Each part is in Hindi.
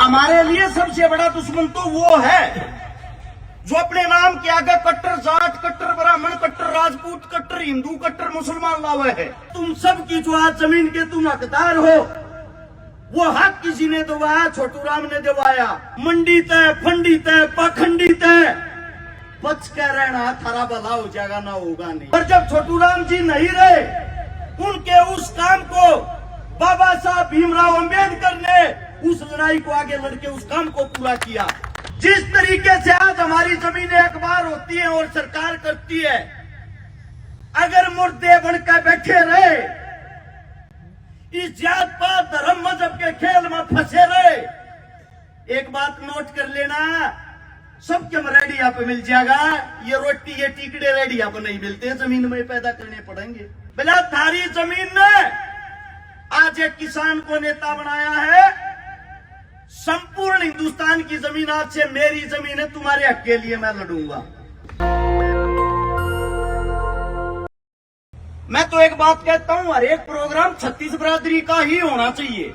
हमारे लिए सबसे बड़ा दुश्मन तो वो है जो अपने नाम के आगे कट्टर जाट, कट्टर ब्राह्मण, कट्टर राजपूत, कट्टर हिंदू, कट्टर मुसलमान लावे है। तुम सब की जो आज जमीन के तुम हकदार हो, वो हक किसी ने दिवाया, छोटू राम ने दिवाया। मंडी तय, फंडी तय, पाखंडी तय, बच कर रहना, थारा भला हो जाएगा, ना होगा नहीं। पर जब छोटू राम जी नहीं रहे, उनके उस काम को बाबा साहब भीमराव अंबेडकर ने उस लड़ाई को आगे लड़के उस काम को पूरा किया। जिस तरीके से आज हमारी जमीनें अखबार होती हैं और सरकार करती है, अगर मुर्दे बनकर बैठे रहे, इस जात पात धर्म मजहब के खेल में फंसे रहे, एक बात नोट कर लेना, सबके रेडिया पे मिल जाएगा। ये रोटी, ये टिकड़े रेडिया पे नहीं मिलते, जमीन में पैदा करने पड़ेंगे। बिला थारी जमीन ने आज एक किसान को नेता बनाया है। संपूर्ण हिंदुस्तान की जमीन आज से मेरी जमीन है, तुम्हारे हक के लिए मैं लड़ूंगा। मैं तो एक बात कहता हूं, हर एक प्रोग्राम 36 बिरादरी का ही होना चाहिए।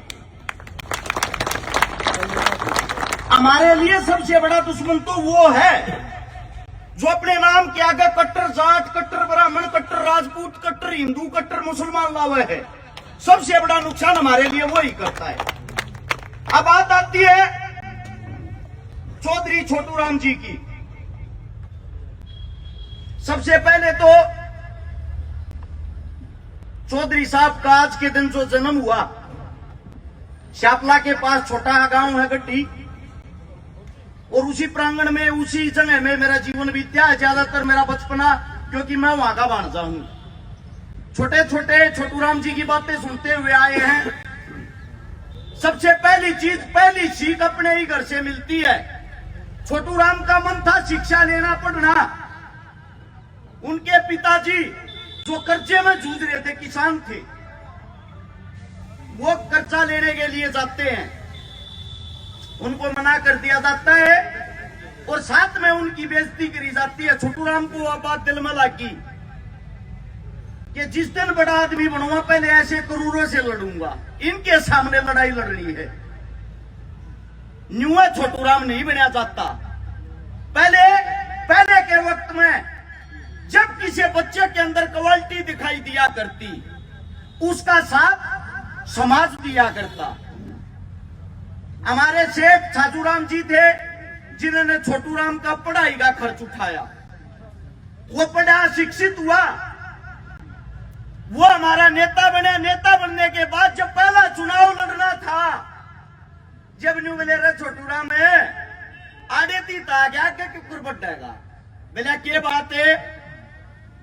हमारे लिए सबसे बड़ा दुश्मन तो वो है जो अपने नाम के आगे कट्टर जाट, कट्टर ब्राह्मण, कट्टर राजपूत, कट्टर हिंदू, कट्टर मुसलमान लावे है। सबसे बड़ा नुकसान हमारे लिए वो ही करता है। अब बात आती है चौधरी छोटू राम जी की। सबसे पहले तो चौधरी साहब का आज के दिन जो जन्म हुआ, शापला के पास छोटा गांव है गड्डी, और उसी प्रांगण में, उसी जगह में मेरा जीवन बीत्या है, ज्यादातर मेरा बचपना, क्योंकि मैं वहां का भांजा हूं। छोटे छोटे छोटू राम जी की बातें सुनते हुए आए हैं। सबसे पहली चीज, पहली सीख अपने ही घर से मिलती है। छोटू राम का मन था शिक्षा लेना, पढ़ना। उनके पिताजी जो कर्जे में जूझ रहे थे, किसान थे, वो कर्जा लेने के लिए जाते हैं, उनको मना कर दिया जाता है और साथ में उनकी बेइज्जती करी जाती है। छोटू राम को वह बात दिल में लगी कि जिस दिन बड़ा आदमी बनूंगा, पहले ऐसे करोड़ों से लड़ूंगा, इनके सामने लड़ाई लड़नी है। न्यू छोटू राम नहीं बनया जाता। पहले के वक्त में जब किसी बच्चे के अंदर क्वालिटी दिखाई दिया करती, उसका साथ समाज दिया करता। हमारे सेठ छाजूराम जी थे, जिन्होंने छोटू राम का पढ़ाई का खर्च उठाया। वो पढ़ा, शिक्षित हुआ, वो हमारा नेता बने। नेता बनने के बाद जब पहला चुनाव लड़ना था, जब न्यू मिले रहे छोटू राम है, आड़े थी था गया के क्यों बढ़ेगा, बोला क्या बात है,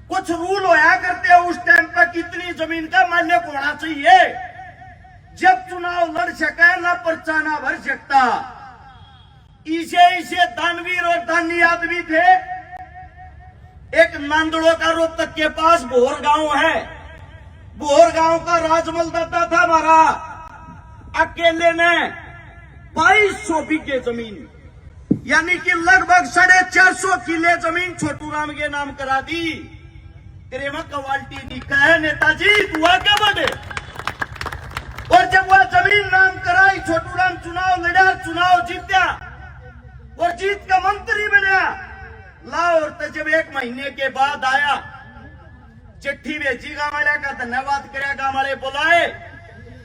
कुछ रूल होया करते उस टाइम पर, कितनी जमीन का मालिक होना चाहिए, जब चुनाव लड़ सके ना पर्चा ना भर सकता। इसे दानवीर और दानी आदमी थे। एक नांदड़ो का रोहतक के पास भोर गांव है, भोर गांव का राजमल दाता था हमारा, अकेले ने 2200 बीघे जमीन, यानी कि लगभग 450 किले जमीन छोटू राम के नाम करा दी। क्रेमा क्वालिटी दी कहे नेताजी दुआ क्या बने। और जब वह जमीन नाम कराई, छोटू राम चुनाव लड़ा, चुनाव जीत्या और जीत का मंत्री बना। लाहौर तो जब 1 महीने के बाद आया, चिट्ठी भेजी, गांव वाले का धन्यवाद करे, गांव वाले बुलाए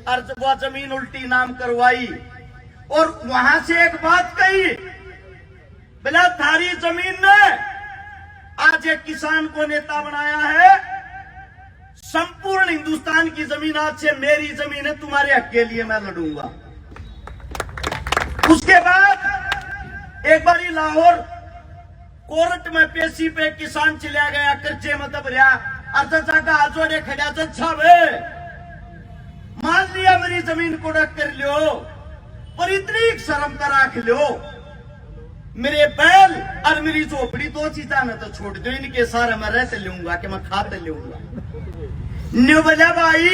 और वह जमीन उल्टी नाम करवाई। और वहां से एक बात कही, बोला थारी जमीन ने आज एक किसान को नेता बनाया है। संपूर्ण हिंदुस्तान की जमीन आज से मेरी जमीन है, तुम्हारे हक के लिए मैं लड़ूंगा। उसके बाद एक बारी लाहौर कोर्ट में पेशी पे किसान चला गया, कर्जे में दब रहा, अर्जा का आजोड़े खड़ा, अच्छा वे मान लिया मेरी जमीन को रख कर लियो, पर इतनी शर्म का राख लो, मेरे बैल और मेरी झोपड़ी 2 चीजा ने तो छोड़ दो, इनके सारे मैं रहते लूंगा कि मैं खाते लूंगा। न्यू बोला भाई,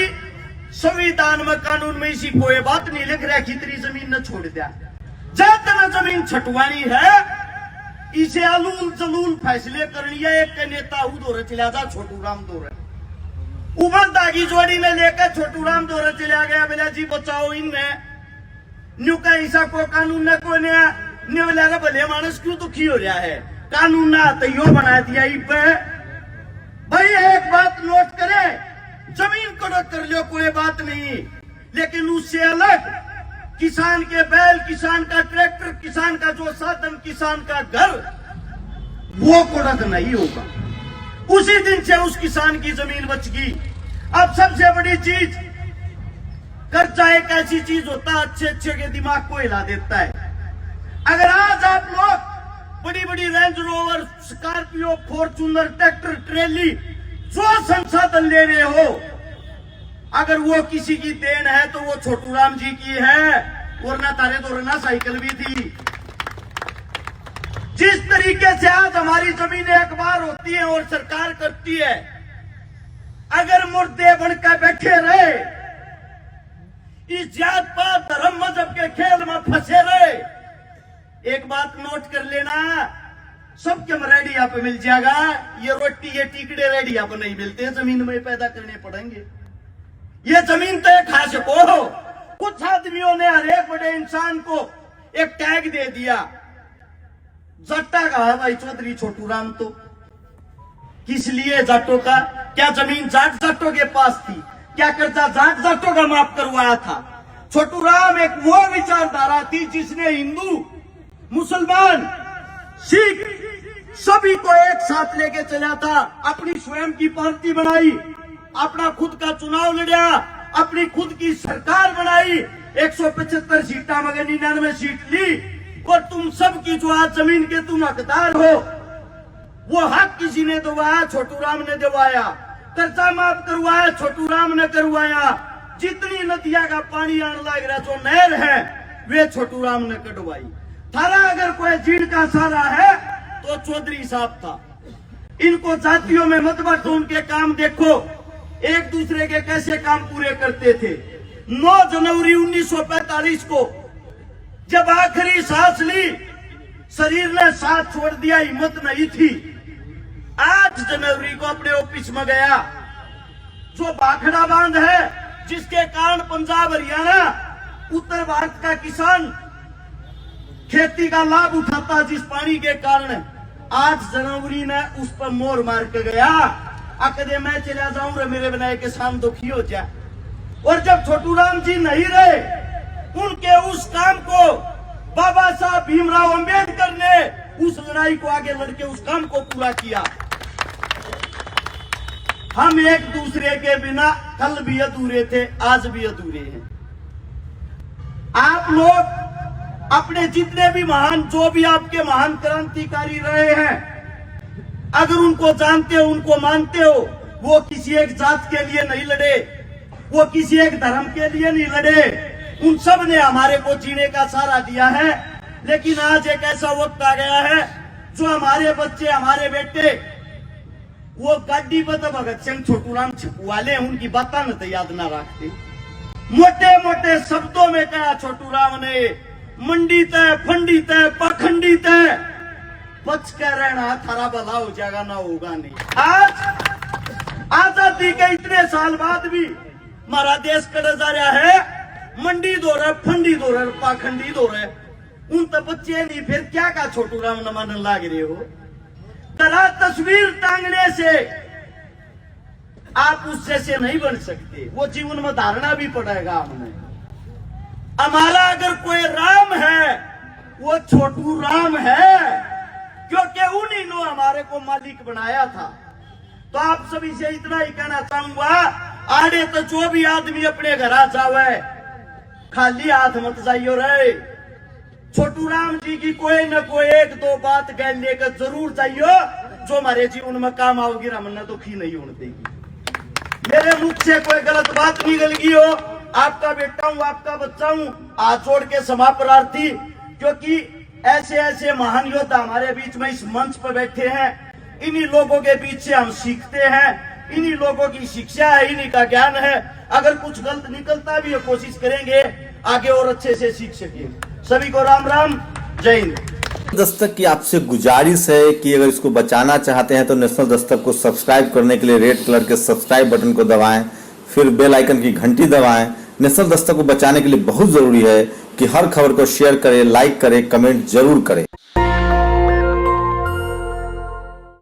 संविधान में, कानून में इसी कोई बात नहीं लिख रहा कि तेरी जमीन न छोड़ दिया। जब तक जमीन छटवानी है, इसे अलूल जलूल फैसले करनी है। एक के नेता दौरे चला जा, छोटू राम दौरे, उमर दागी जोड़ी ने लेकर छोटू राम दौरे चला गया। बोला जी बचाओ इनमें, न्यू का ऐसा को कानून न को न्यू लगा भले मानस क्यों दुखी हो रहा है, कानून ना तो यो बना दिया पे। भाई एक बात नोट करे, जमीन कड़क कर लो कोई बात नहीं, लेकिन उससे अलग किसान के बैल, किसान का ट्रैक्टर, किसान का जो साधन, किसान का घर, वो कड़क नहीं होगा। उसी दिन से उस किसान की जमीन बच गई। अब सबसे बड़ी चीज, कर्जा एक ऐसी चीज होता है अच्छे अच्छे के दिमाग को हिला देता है। अगर आज आप लोग बड़ी बड़ी Range Rover, Scorpio, Fortuner, tractor, trolley, जो संसाधन ले रहे हो, अगर वो किसी की देन है तो वो छोटू राम जी की है, वरना तारे तो रना साइकिल भी थी। जिस तरीके से आज हमारी जमीनें अखबार होती है और सरकार करती है, अगर मुर्दे बनकर बैठे रहे, इस जात पात धर्म मजहब के खेल में फंसे रहे, एक बात नोट कर लेना, सबके रेडिया पे मिल जाएगा, ये रोटी ये टिकड़े रेडिया पे नहीं मिलते, जमीन में पैदा करने पड़ेंगे। ये जमीन तो खा सको। कुछ आदमियों ने हर एक बड़े इंसान को एक टैग दे दिया, जट्टा का है भाई चौधरी छोटू राम। तो किस लिए जाटों का? क्या जमीन जाट जाटों के पास थी? क्या कर्जा जाट जाटों का माफ करवाया था? छोटू राम एक वो विचारधारा थी जिसने हिंदू, मुसलमान, सिख सभी को एक साथ लेके चला था। अपनी स्वयं की पार्टी बनाई, अपना खुद का चुनाव लड़ा, अपनी खुद की सरकार बनाई, 175 सीटा मगर 99 सीट ली। और तुम सब की जो आज जमीन के तुम हकदार हो, वो हक किसी ने दिलवाया, छोटू राम ने दिलवाया। कर्जा माफ करवाया, छोटू राम ने करवाया। जितनी नदियां का पानी आने लग रहा, जो नहर है, वे छोटू राम ने कटवाई। थारा अगर कोई जीड़ का सारा है तो चौधरी साहब था। इनको जातियों में मत बांटो, उनके काम देखो, एक दूसरे के कैसे काम पूरे करते थे। 9 जनवरी 1945 को जब आखिरी सांस ली, शरीर ने साथ छोड़ दिया, हिम्मत नहीं थी। 8 जनवरी को अपने ऑफिस में गया, जो भाखड़ा बांध है, जिसके कारण पंजाब, हरियाणा, उत्तर भारत का किसान खेती का लाभ उठाता, जिस पानी के कारण 8 जनवरी ने उस पर मोर मार के गया। अकदे मैं चला जाऊं रे मेरे बनाए किसान दुखी हो जाए। और जब छोटू राम जी नहीं रहे, उनके उस काम को बाबा साहब भीमराव अंबेडकर ने उस लड़ाई को आगे लड़के उस काम को पूरा किया। हम एक दूसरे के बिना कल भी अधूरे थे, आज भी अधूरे हैं। आप लोग अपने जितने भी महान, जो भी आपके महान क्रांतिकारी रहे हैं, अगर उनको जानते हो, उनको मानते हो, वो किसी एक जात के लिए नहीं लड़े, वो किसी एक धर्म के लिए नहीं लड़े। उन सब ने हमारे को जीने का सहारा दिया है। लेकिन आज एक ऐसा वक्त आ गया है, जो हमारे बच्चे, हमारे बेटे, वो गाड़ी पर तो भगत सिंह, छोटू राम वाले उनकी बातें न तो याद ना रखते। मोटे मोटे शब्दों में कहा छोटू राम ने, मंडी तय, फंडी तय, पखंडी तय, बच कर रहना, थारा भला हो जाएगा, ना होगा नहीं। आज आजादी के इतने साल बाद भी हमारा देश कड़ा जा रहा है, मंडी दो रहे, फंडी दो रहे, पाखंडी दो रहे। उन तो बच्चे नहीं, फिर क्या का छोटू राम न मानने लाग रहे हो? तरह तस्वीर टांगने से आप उस जैसे नहीं बन सकते, वो जीवन में धारणा भी पड़ेगा हमें। हमारा अगर कोई राम है, वो छोटू राम है, क्योंकि उन्हीं ने हमारे को मालिक बनाया था। तो आप सभी से इतना ही कहना चाहूंगा, आड़े तो जो भी आदमी अपने घर आ जावे, खाली हाथ मत जाइयो रे। छोटू राम जी की कोई न कोई एक दो बात गैल लेकर जरूर जाइयो, जो हमारे जीवन में काम आओगी, हमने दुखी नहीं होने देगी। मेरे मुख से कोई गलत बात निकल गई हो, आपका बेटा हूं, आपका बच्चा हूं, हाथ जोड़ के क्षमा प्रार्थी। क्योंकि ऐसे ऐसे महान योद्धा हमारे बीच में इस मंच पर बैठे हैं, इन्हीं लोगों के बीच से हम सीखते हैं, इन्हीं लोगों की शिक्षा है, इन्हीं का ज्ञान है। अगर कुछ गलत निकलता भी है, कोशिश करेंगे आगे और अच्छे से सीख सके। सभी को राम राम, जय हिंद। दस्तक की आपसे गुजारिश है कि अगर इसको बचाना चाहते हैं तो नेशनल दस्तक को सब्सक्राइब करने के लिए रेड कलर के सब्सक्राइब बटन को दबाएं, फिर बेल आइकन की घंटी दबाएं। नेशनल दस्तक को बचाने के लिए बहुत जरूरी है कि हर खबर को शेयर करें, लाइक करें, कमेंट जरूर करें।